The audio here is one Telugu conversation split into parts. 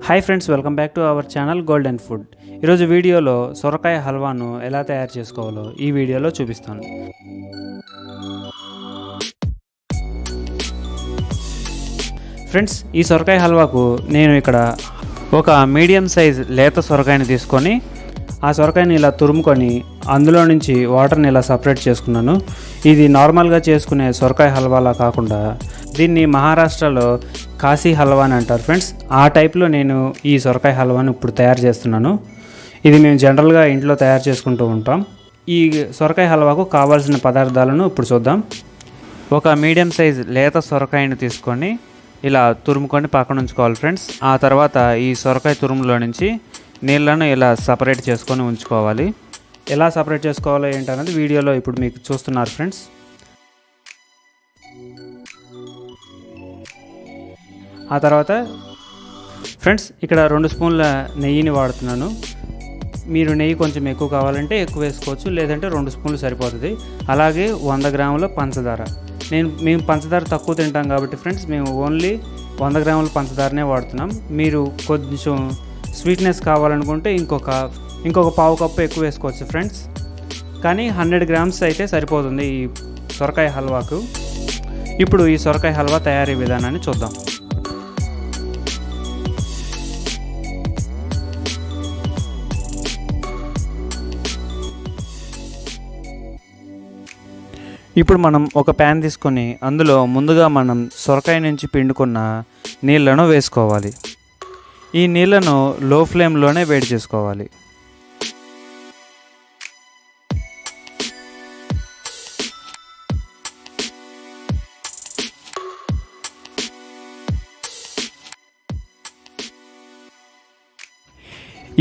Hi friends, welcome back to our channel golden food. ఈరోజు వీడియోలో సొరకాయ హల్వాను ఎలా తయారు చేసుకోవాలో ఈ వీడియోలో చూపిస్తాను. ఫ్రెండ్స్, ఈ సొరకాయ హల్వాకు నేను ఇక్కడ ఒక మీడియం సైజ్ లేత సొరకాయని తీసుకొని ఆ సొరకాయని ఇలా తురుముకొని అందులో నుంచి వాటర్ని ఇలా సపరేట్ చేసుకున్నాను. ఇది నార్మల్గా చేసుకునే సొరకాయ హల్వాలా కాకుండా దీన్ని మహారాష్ట్రలో కాశీ హల్వా అని అంటారు ఫ్రెండ్స్. ఆ టైప్లో నేను ఈ సొరకాయ హల్వాను ఇప్పుడు తయారు చేస్తున్నాను. ఇది మేము జనరల్గా ఇంట్లో తయారు చేసుకుంటూ ఉంటాం. ఈ సొరకాయ హల్వాకు కావాల్సిన పదార్థాలను ఇప్పుడు చూద్దాం. ఒక మీడియం సైజ్ లేత సొరకాయని తీసుకొని ఇలా తురుముకొని పక్కన ఉంచుకోవాలి ఫ్రెండ్స్. ఆ తర్వాత ఈ సొరకాయ తురుములో నుంచి నీళ్ళను ఇలా సపరేట్ చేసుకొని ఉంచుకోవాలి. ఎలా సపరేట్ చేసుకోవాలో ఏంటనేది వీడియోలో ఇప్పుడు మీకు చూస్తున్నారు ఫ్రెండ్స్. ఆ తర్వాత ఫ్రెండ్స్ ఇక్కడ 2 స్పూన్ల నెయ్యిని వాడుతున్నాను. మీరు నెయ్యి కొంచెం ఎక్కువ కావాలంటే ఎక్కువ వేసుకోవచ్చు, లేదంటే 2 స్పూన్లు సరిపోతుంది. అలాగే 100 గ్రాముల పంచదార. మేము పంచదార తక్కువ తింటాం కాబట్టి ఫ్రెండ్స్ మేము ఓన్లీ 100 గ్రాముల పంచదారనే వాడుతున్నాం. మీరు కొంచెం స్వీట్నెస్ కావాలనుకుంటే ఇంకొక పావు కప్పు ఎక్కువ వేసుకోవచ్చు ఫ్రెండ్స్. కానీ 100 గ్రామ్స్ అయితే సరిపోతుంది ఈ సొరకాయ హల్వాకు. ఇప్పుడు ఈ సొరకాయ హల్వా తయారీ విధానాన్ని చూద్దాం. ఇప్పుడు మనం ఒక ప్యాన్ తీసుకొని అందులో ముందుగా మనం సొరకాయ నుంచి పిండుకున్న నీళ్ళను వేసుకోవాలి. ఈ నీళ్ళను లో ఫ్లేమ్లోనే వేడి చేసుకోవాలి.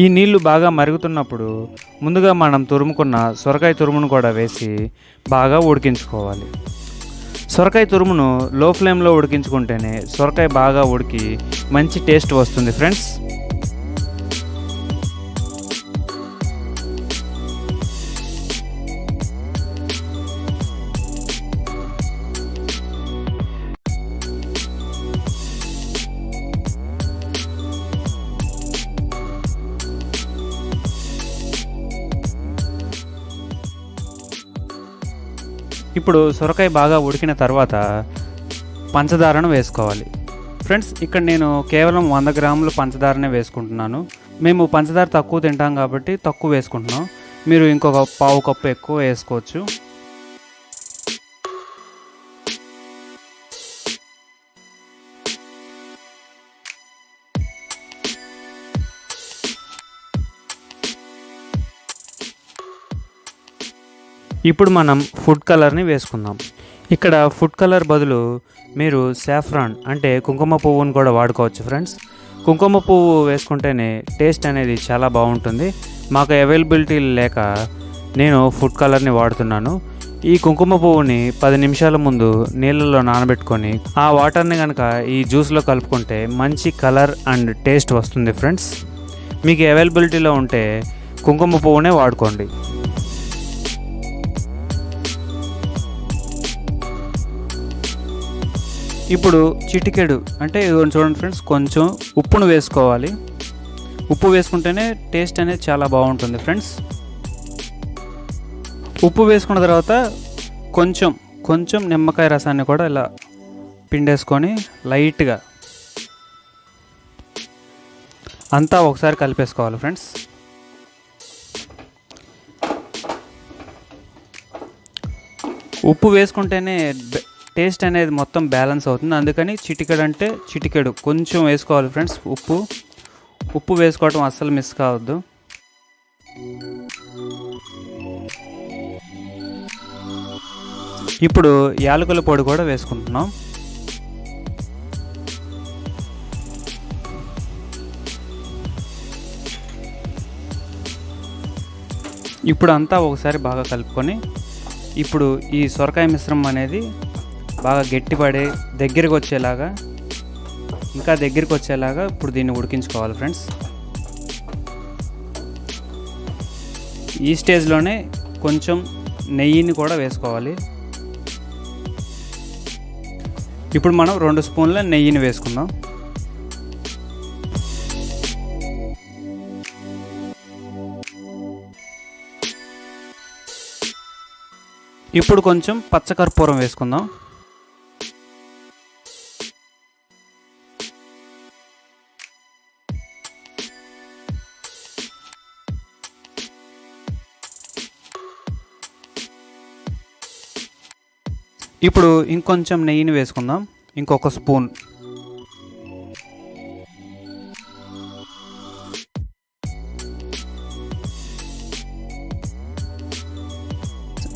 ఈ నీళ్లు బాగా మరుగుతున్నప్పుడు ముందుగా మనం తురుముకున్న సొరకాయ తురుమును కూడా వేసి బాగా ఉడికించుకోవాలి. సొరకాయ తురుమును లో ఫ్లేమ్లో ఉడికించుకుంటేనే సొరకాయ బాగా ఉడికి మంచి టేస్ట్ వస్తుంది ఫ్రెండ్స్. ఇప్పుడు సొరకాయ బాగా ఉడికిన తర్వాత పంచదారను వేసుకోవాలి ఫ్రెండ్స్. ఇక్కడ నేను కేవలం 100 గ్రాముల పంచదారనే వేసుకుంటున్నాను. మేము పంచదార తక్కువ తింటాం కాబట్టి తక్కువ వేసుకుంటున్నాం. మీరు ఇంకొక పావు కప్పు ఎక్కువ వేసుకోవచ్చు. ఇప్పుడు మనం ఫుడ్ కలర్ని వేసుకుందాం. ఇక్కడ ఫుడ్ కలర్ బదులు మీరు సాఫ్రాన్ అంటే కుంకుమ పువ్వును కూడా వాడుకోవచ్చు ఫ్రెండ్స్. కుంకుమ పువ్వు వేసుకుంటేనే టేస్ట్ అనేది చాలా బాగుంటుంది. మాకు అవైలబిలిటీ లేక నేను ఫుడ్ కలర్ని వాడుతున్నాను. ఈ కుంకుమ పువ్వుని 10 నిమిషాల ముందు నీళ్ళలో నానబెట్టుకొని ఆ వాటర్ని కనుక ఈ జ్యూస్లో కలుపుకుంటే మంచి కలర్ అండ్ టేస్ట్ వస్తుంది ఫ్రెండ్స్. మీకు అవైలబిలిటీలో ఉంటే కుంకుమ పువ్వునే వాడుకోండి. ఇప్పుడు చిటికెడు అంటే చూడండి ఫ్రెండ్స్, కొంచెం ఉప్పును వేసుకోవాలి. ఉప్పు వేసుకుంటేనే టేస్ట్ అనేది చాలా బాగుంటుంది ఫ్రెండ్స్. ఉప్పు వేసుకున్న తర్వాత కొంచెం నిమ్మకాయ రసాన్ని కూడా ఇలా పిండేసుకొని లైట్గా అంతా ఒకసారి కలిపేసుకోవాలి ఫ్రెండ్స్. ఉప్పు వేసుకుంటేనే టేస్ట్ అనేది మొత్తం బ్యాలెన్స్ అవుతుంది. అందుకని చిటికెడు కొంచెం వేసుకోవాలి ఫ్రెండ్స్. ఉప్పు వేసుకోవటం అస్సలు మిస్ కావద్దు. ఇప్పుడు యాలకుల పొడి కూడా వేసుకుంటున్నాం. ఇప్పుడు అంతా ఒకసారి బాగా కలుపుకొని ఇప్పుడు ఈ సొరకాయ మిశ్రమం అనేది బాగా గట్టిపడే దగ్గరికి వచ్చేలాగా ఇప్పుడు దీన్ని ఉడికించుకోవాలి ఫ్రెండ్స్. ఈ స్టేజ్లోనే కొంచెం నెయ్యిని కూడా వేసుకోవాలి. ఇప్పుడు మనం 2 స్పూన్ల నెయ్యిని వేసుకుందాం. ఇప్పుడు కొంచెం పచ్చకర్పూరం వేసుకుందాం. ఇప్పుడు ఇంకొంచెం నెయ్యిని వేసుకుందాం, ఇంకొక స్పూన్.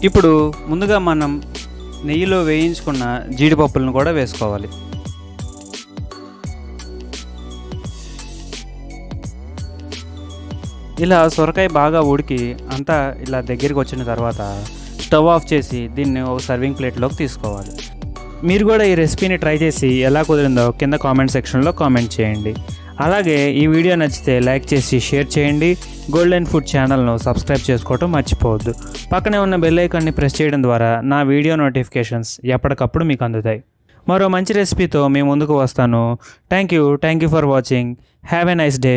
ఇప్పుడు ముందుగా మనం నెయ్యిలో వేయించుకున్న జీడిపప్పులను కూడా వేసుకోవాలి. ఇలా సొరకాయ బాగా ఉడికి అంతా ఇలా దగ్గరికి వచ్చిన తర్వాత స్టవ్ ఆఫ్ చేసి దీన్ని ఒక సర్వింగ్ ప్లేట్లోకి తీసుకోవాలి. మీరు కూడా ఈ రెసిపీని ట్రై చేసి ఎలా కుదిరిందో కింద కామెంట్ సెక్షన్లో కామెంట్ చేయండి. అలాగే ఈ వీడియో నచ్చితే లైక్ చేసి షేర్ చేయండి. గోల్డెన్ ఫుడ్ ఛానల్ను సబ్స్క్రైబ్ చేసుకోవటం మర్చిపోవద్దు. పక్కనే ఉన్న బెల్ ఐకాన్ని ప్రెస్ చేయడం ద్వారా నా వీడియో నోటిఫికేషన్స్ ఎప్పటికప్పుడు మీకు అందుతాయి. మరో మంచి రెసిపీతో మీ ముందుకు వస్తాను. Thank you for watching. Have a nice day.